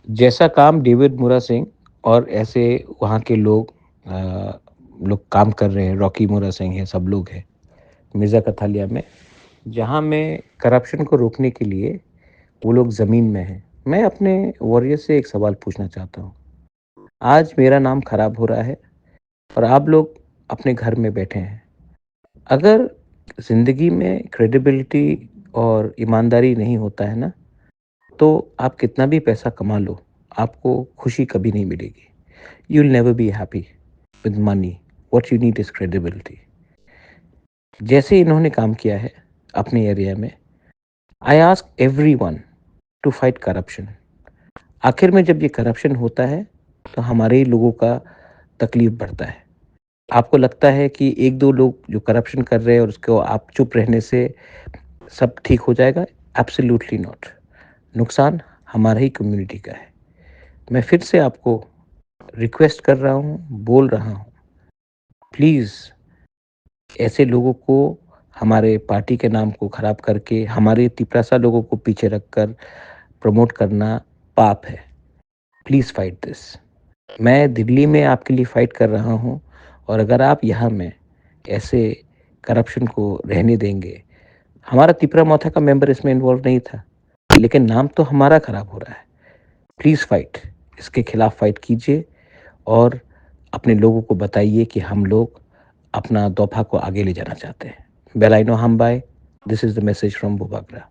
जैसा काम डेविड मुरा सिंह और ऐसे वहाँ के लोग काम कर रहे हैं, रॉकी मुरा सिंह है, सब लोग हैं मिर्ज़ा कथालिया में, जहाँ में करप्शन को रोकने के लिए वो लोग ज़मीन में हैं। मैं अपने वॉरियर से एक सवाल पूछना चाहता हूँ। आज मेरा नाम खराब हो रहा है और आप लोग अपने घर में बैठे हैं। अगर ज़िंदगी में क्रेडिबिलिटी और ईमानदारी नहीं होता है ना, तो आप कितना भी पैसा कमा लो, आपको खुशी कभी नहीं मिलेगी। You'll never be happy with money. What you need is credibility. जैसे इन्होंने काम किया है अपने एरिया में, I ask everyone to fight corruption. आखिर में जब ये करप्शन होता है, तो हमारे ही लोगों का तकलीफ बढ़ता है। आपको लगता है कि 1-2 लोग जो करप्शन कर रहे हैं और उसको आप चुप रहने से सब ठीक हो जाएगा? Absolutely not. नुकसान हमारा ही कम्युनिटी का है। मैं फिर से आपको रिक्वेस्ट कर रहा हूँ, बोल रहा हूँ, प्लीज़ ऐसे लोगों को हमारे पार्टी के नाम को खराब करके, हमारे तिपरासा लोगों को पीछे रखकर प्रमोट करना पाप है। Please fight this. मैं दिल्ली में आपके लिए फाइट कर रहा हूँ और अगर आप यहाँ में ऐसे करप्शन को रहने देंगे, हमारा तिपरा मोथा का मेंबर इसमें इन्वॉल्व नहीं था, लेकिन नाम तो हमारा खराब हो रहा है। प्लीज़ फाइट, इसके खिलाफ फाइट कीजिए और अपने लोगों को बताइए कि हम लोग अपना दौफा को आगे ले जाना चाहते हैं। बेलाइनो हम bye, this is the message from Bubagra.